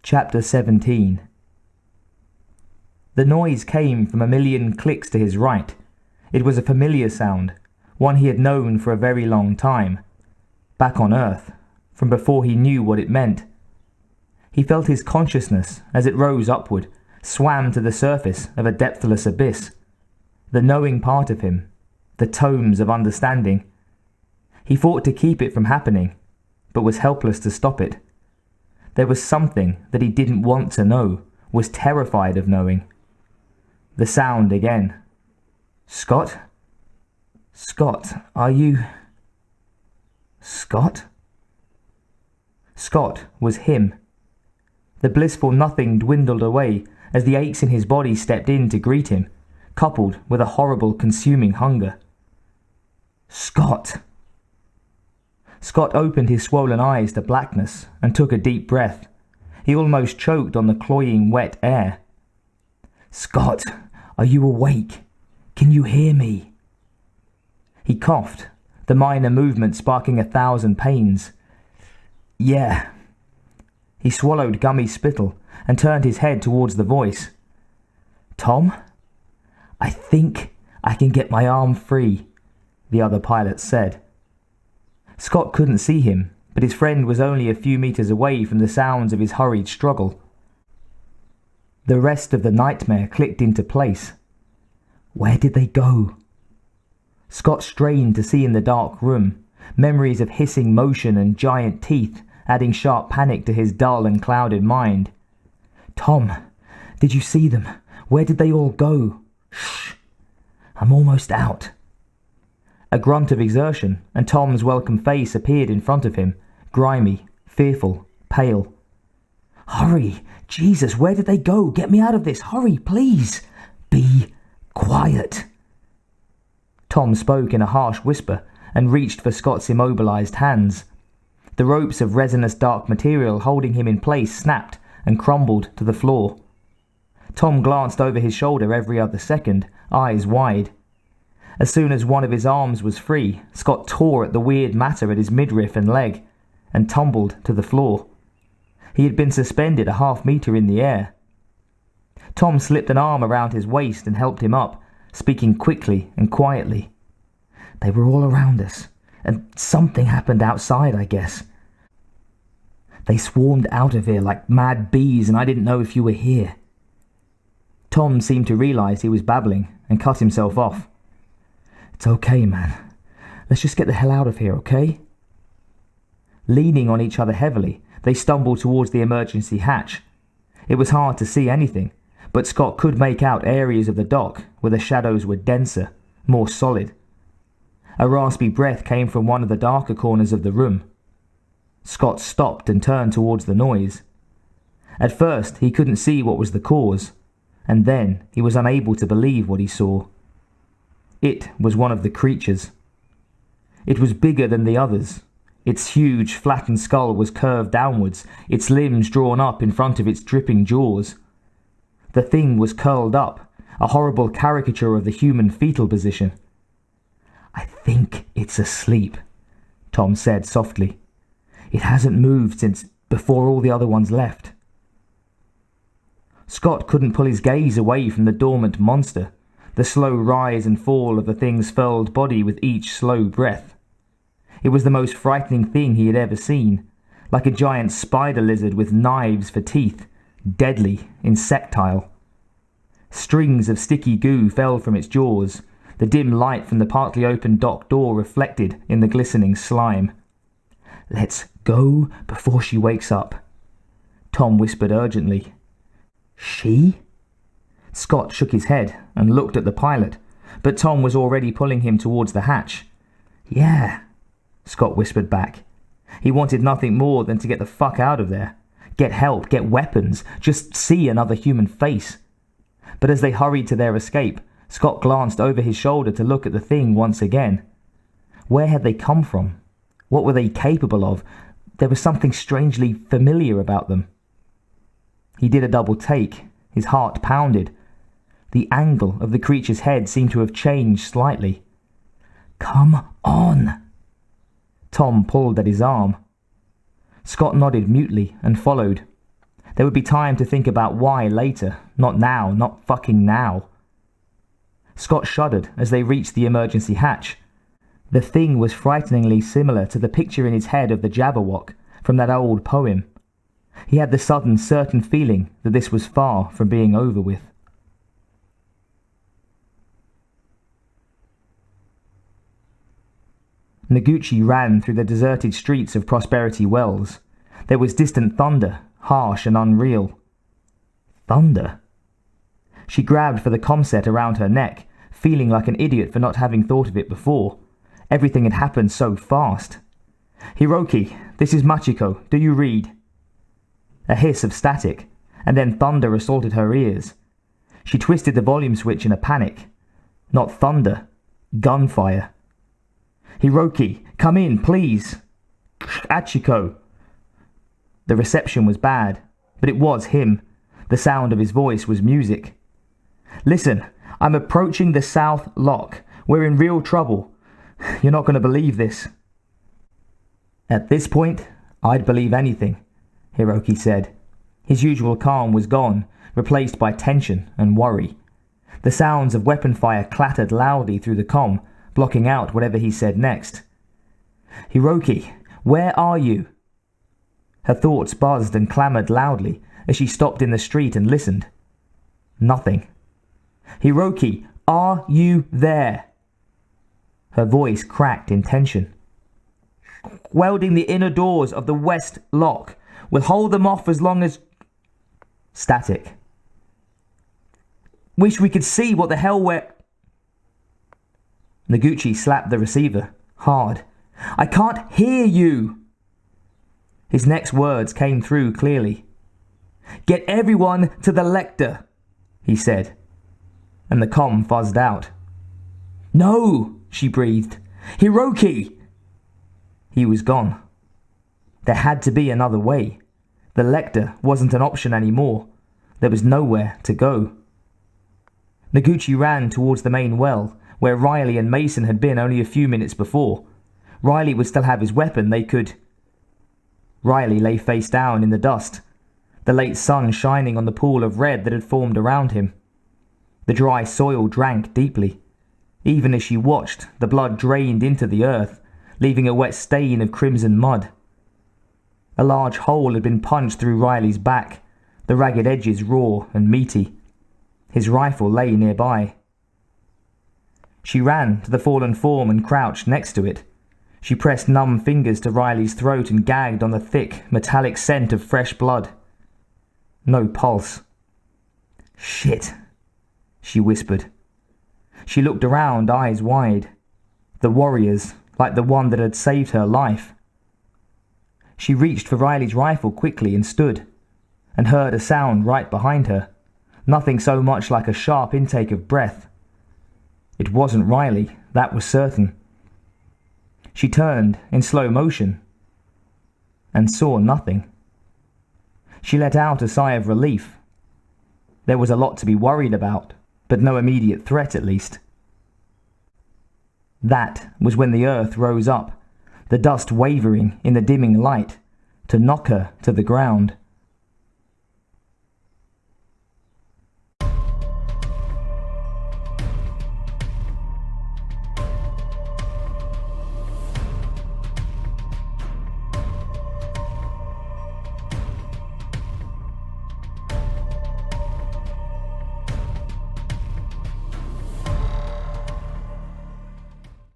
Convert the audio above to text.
Chapter 17. The noise came from a million clicks to his right. It was a familiar sound, one he had known for a very long time. Back on Earth, from before he knew what it meant. He felt his consciousness, as it rose upward, swam to the surface of a depthless abyss. The knowing part of him, the tomes of understanding. He fought to keep it from happening, but was helpless to stop it. There was something that he didn't want to know, was terrified of knowing. The sound again. Scott? Scott, are you... Scott? Scott was him. The blissful nothing dwindled away as the aches in his body stepped in to greet him, coupled with a horrible consuming hunger. Scott! Scott opened his swollen eyes to blackness and took a deep breath. He almost choked on the cloying wet air. Scott, are you awake? Can you hear me? He coughed, the minor movement sparking 1,000 pains. Yeah. He swallowed gummy spittle and turned his head towards the voice. Tom? I think I can get my arm free, the other pilot said. Scott couldn't see him, but his friend was only a few meters away from the sounds of his hurried struggle. The rest of the nightmare clicked into place. Where did they go? Scott strained to see in the dark room, memories of hissing motion and giant teeth adding sharp panic to his dull and clouded mind. Tom, did you see them? Where did they all go? Shh! I'm almost out. A grunt of exertion, and Tom's welcome face appeared in front of him, grimy, fearful, pale. Hurry! Jesus, where did they go? Get me out of this! Hurry, please! Be quiet! Tom spoke in a harsh whisper and reached for Scott's immobilized hands. The ropes of resinous dark material holding him in place snapped and crumbled to the floor. Tom glanced over his shoulder every other second, eyes wide. As soon as one of his arms was free, Scott tore at the weird matter at his midriff and leg, and tumbled to the floor. He had been suspended a half-meter in the air. Tom slipped an arm around his waist and helped him up, speaking quickly and quietly. They were all around us, and something happened outside, I guess. They swarmed out of here like mad bees, and I didn't know if you were here. Tom seemed to realize he was babbling and cut himself off. It's okay, man. Let's just get the hell out of here, okay? Leaning on each other heavily, they stumbled towards the emergency hatch. It was hard to see anything, but Scott could make out areas of the dock where the shadows were denser, more solid. A raspy breath came from one of the darker corners of the room. Scott stopped and turned towards the noise. At first, he couldn't see what was the cause, and then he was unable to believe what he saw. It was one of the creatures. It was bigger than the others. Its huge, flattened skull was curved downwards, its limbs drawn up in front of its dripping jaws. The thing was curled up, a horrible caricature of the human fetal position. I think it's asleep, Tom said softly. It hasn't moved since before all the other ones left. Scott couldn't pull his gaze away from the dormant monster, the slow rise and fall of the thing's furled body with each slow breath. It was the most frightening thing he had ever seen, like a giant spider lizard with knives for teeth, deadly, insectile. Strings of sticky goo fell from its jaws, the dim light from the partly open dock door reflected in the glistening slime. Let's go before she wakes up, Tom whispered urgently. She? Scott shook his head and looked at the pilot, but Tom was already pulling him towards the hatch. Yeah, Scott whispered back. He wanted nothing more than to get the fuck out of there. Get help, get weapons, just see another human face. But as they hurried to their escape, Scott glanced over his shoulder to look at the thing once again. Where had they come from? What were they capable of? There was something strangely familiar about them. He did a double take. His heart pounded. The angle of the creature's head seemed to have changed slightly. Come on! Tom pulled at his arm. Scott nodded mutely and followed. There would be time to think about why later, not now, not fucking now. Scott shuddered as they reached the emergency hatch. The thing was frighteningly similar to the picture in his head of the Jabberwock from that old poem. He had the sudden, certain feeling that this was far from being over with. Noguchi ran through the deserted streets of Prosperity Wells. There was distant thunder, harsh and unreal. Thunder? She grabbed for the comset around her neck, feeling like an idiot for not having thought of it before. Everything had happened so fast. "Hiroki, this is Machiko. Do you read?" A hiss of static, and then thunder assaulted her ears. She twisted the volume switch in a panic. Not thunder, gunfire. "Hiroki, come in, please." "Achiko." The reception was bad, but it was him. The sound of his voice was music. "Listen, I'm approaching the South Lock. We're in real trouble. You're not going to believe this." "At this point, I'd believe anything," Hiroki said. His usual calm was gone, replaced by tension and worry. The sounds of weapon fire clattered loudly through the comm, blocking out whatever he said next. "Hiroki, where are you?" Her thoughts buzzed and clamoured loudly as she stopped in the street and listened. Nothing. "Hiroki, are you there?" Her voice cracked in tension. "Welding the inner doors of the West Lock. We'll hold them off as long as..." Static. "Wish we could see what the hell we're..." Noguchi slapped the receiver, hard. "I can't hear you!" His next words came through clearly. "Get everyone to the lector," he said, and the comm fuzzed out. "No!" she breathed. "Hiroki!" He was gone. There had to be another way. The lector wasn't an option anymore. There was nowhere to go. Noguchi ran towards the main well, where Riley and Mason had been only a few minutes before. Riley would still have his weapon. They could... Riley lay face down in the dust, the late sun shining on the pool of red that had formed around him. The dry soil drank deeply. Even as she watched, the blood drained into the earth, leaving a wet stain of crimson mud. A large hole had been punched through Riley's back, the ragged edges raw and meaty. His rifle lay nearby. She ran to the fallen form and crouched next to it. She pressed numb fingers to Riley's throat and gagged on the thick, metallic scent of fresh blood. No pulse. "Shit," she whispered. She looked around, eyes wide. The warriors, like the one that had saved her life. She reached for Riley's rifle quickly and stood, and heard a sound right behind her. Nothing so much like a sharp intake of breath. It wasn't Riley, that was certain. She turned in slow motion and saw nothing. She let out a sigh of relief. There was a lot to be worried about, but no immediate threat at least. That was when the earth rose up, the dust wavering in the dimming light, to knock her to the ground.